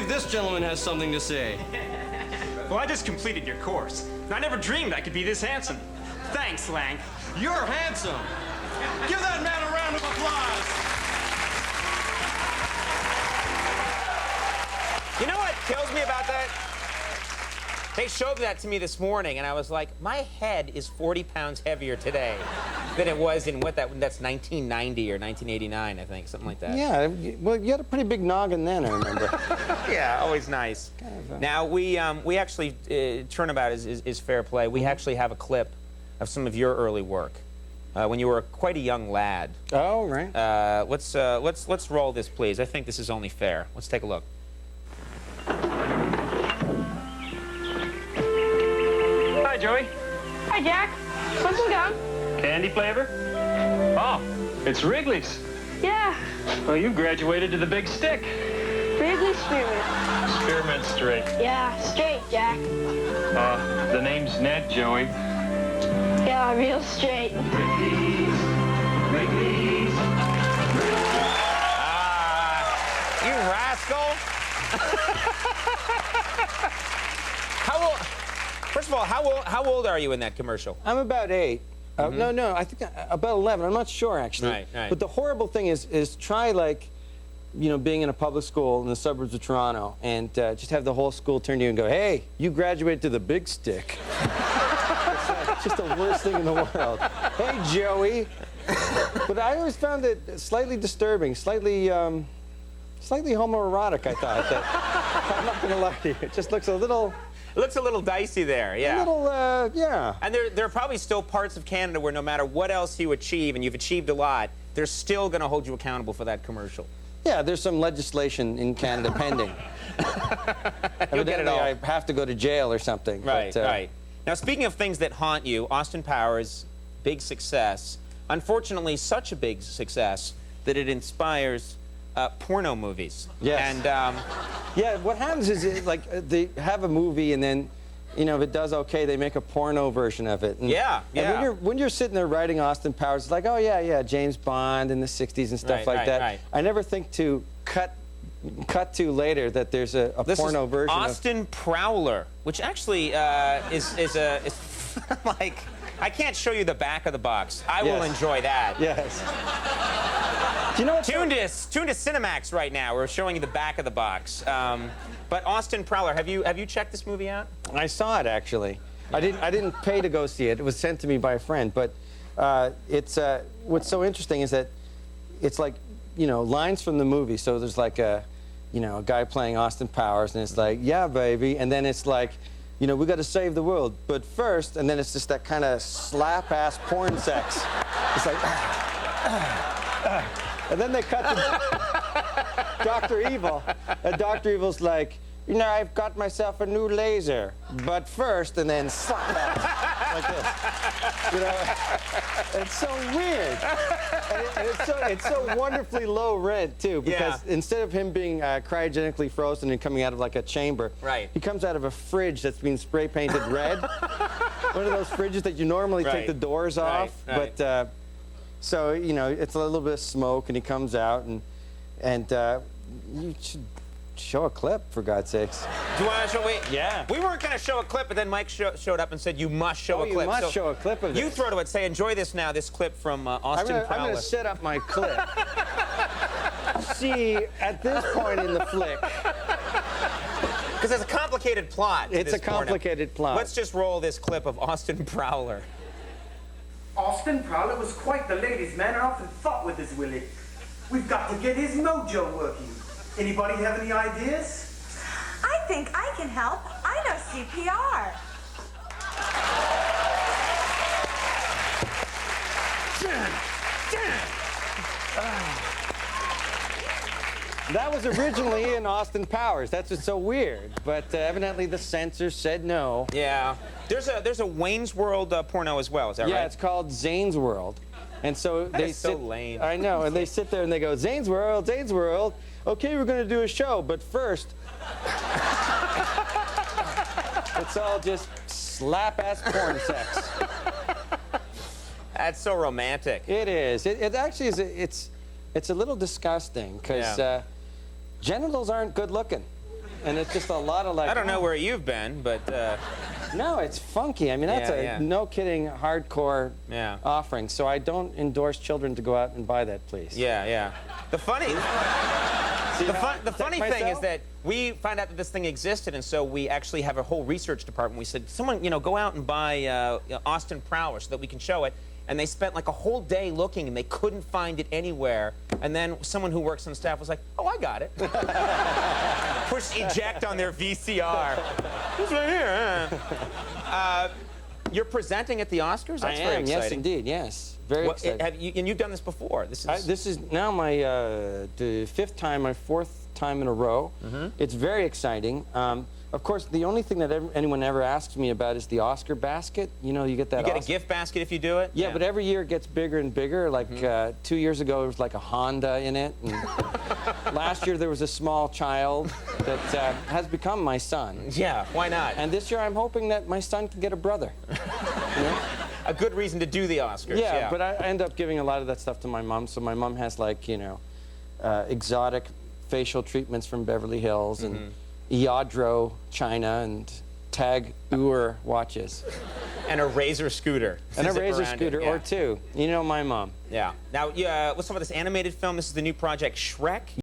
believe this gentleman has something to say. Well, I just completed your course. And I never dreamed I could be this handsome. Thanks, Lang. You're handsome. Give that man a round of applause. You know what kills me about that? They showed that to me this morning, and I was like, my head is 40 pounds heavier today than it was in that's 1990 or 1989, I think, something like that. Yeah, well, you had a pretty big noggin then, I remember. Yeah, always nice. Now, we actually, Turnabout is fair play. We actually have a clip of some of your early work when you were quite a young lad. Oh, right. Let's roll this, please. I think this is only fair. Let's take a look. Hi, Joey. Hi, Jack. Want some gum? Candy flavor? Oh, it's Wrigley's. Yeah. Well, you graduated to the big stick. Wrigley Spearmint. Spearmint straight. Yeah, straight, Jack. The name's Ned, Joey. Yeah, real straight. You rascal! First of all, how old are you in that commercial? I'm about 8. No, I think about 11. I'm not sure, actually. Right. But the horrible thing is try, like, you know, being in a public school in the suburbs of Toronto and just have the whole school turn to you and go, hey, you graduated to the big stick. It's just the worst thing in the world. Hey, Joey. But I always found it slightly disturbing, slightly homoerotic, I thought. I'm not going to lie to you. It just looks a little... It looks a little dicey there, yeah. A little, yeah. And there are probably still parts of Canada where no matter what else you achieve, and you've achieved a lot, they're still going to hold you accountable for that commercial. Yeah, there's some legislation in Canada pending. You'll get it all. I have to go to jail or something. Right, but, right. Now, speaking of things that haunt you, Austin Powers, big success. Unfortunately, such a big success that it inspires porno movies. Yes. And yeah, what happens is, they have a movie and then, you know, if it does okay, they make a porno version of it. And, yeah. And when you're sitting there writing Austin Powers, it's like, oh, yeah, James Bond in the 60s and stuff like that. Right. I never think to cut to later that there's a porno version Austin Prowler, which actually is like, I can't show you the back of the box. I will enjoy that. Yes. Do you know what? Tune to Cinemax right now. We're showing you the back of the box. But Austin Prowler, have you checked this movie out? I saw it, actually. I didn't pay to go see it. It was sent to me by a friend. But what's so interesting is that it's like, you know, lines from the movie. So there's like a guy playing Austin Powers, and it's like, yeah, baby. And then it's like, you know, we got to save the world. But first, and then it's just that kind of slap-ass porn sex. It's like, and then they cut to Dr. Evil. And Dr. Evil's like, you know, I've got myself a new laser. But first, and then slap like this. You know, it's so weird. And it's so wonderfully low rent, too, because instead of him being cryogenically frozen and coming out of like a chamber, he comes out of a fridge that's been spray painted red. One of those fridges that you normally take the doors off. But so, you know, it's a little bit of smoke, and he comes out, and you should show a clip, for God's sakes. Do you want to show? Yeah. We weren't going to show a clip, but then Mike showed up and said, you must show a clip. You must show a clip of this. You throw to it. Say, enjoy this now, this clip from Austin Prowler. I'm going to set up my clip. See, at this point in the flick... Because it's a complicated plot. It's a complicated plot. Let's just roll this clip of Austin Prowler. Austin Prowler was quite the ladies' man and often fought with his Willie. We've got to get his mojo working. Anybody have any ideas? I think I can help. I know CPR. That was originally in Austin Powers. That's what's so weird. But evidently the censors said no. Yeah. There's a Wayne's World porno as well, is that right? Yeah, it's called Zane's World. And so they so lame. I know, and they sit there and they go, Zane's World, Zane's World. Okay, we're going to do a show, but first... it's all just slap-ass porn sex. That's so romantic. It is. It actually is. It's a little disgusting, because genitals aren't good looking. And it's just a lot of like. I don't know where you've been, but No, it's funky. I mean, that's Yeah, yeah. no kidding hardcore Yeah. offering. So I don't endorse children to go out and buy that, please. yeah. The funny thing is myself? that we found out that this thing existed, and so we actually have a whole research department. We said, someone, go out and buy Austin Prowler so that we can show it. And they spent like a whole day looking, and they couldn't find it anywhere. And then someone who works on staff was like, "Oh, I got it." Push eject on their VCR. It's right here. You're presenting at the Oscars? That's I very am, exciting. yes, indeed, yes. Very What, exciting. and you've done this before. This is now my the fifth time, my fourth time in a row. Mm-hmm. It's very exciting. Of course, the only thing that anyone ever asks me about is the Oscar basket. You get that. You get a Oscar- gift basket if you do it? Yeah, but every year it gets bigger and bigger. Like 2 years ago, there was like a Honda in it. And last year there was a small child that has become my son. Yeah, why not? And this year I'm hoping that my son can get a brother. A good reason to do the Oscars. Yeah, but I end up giving a lot of that stuff to my mom. So my mom has like, exotic facial treatments from Beverly Hills and Iadro China and Tag Heuer watches. And a Razor scooter. And a Zip Razor around it, scooter yeah. or two. You know my mom. Yeah. Now, let's talk about this animated film. This is the new project, Shrek.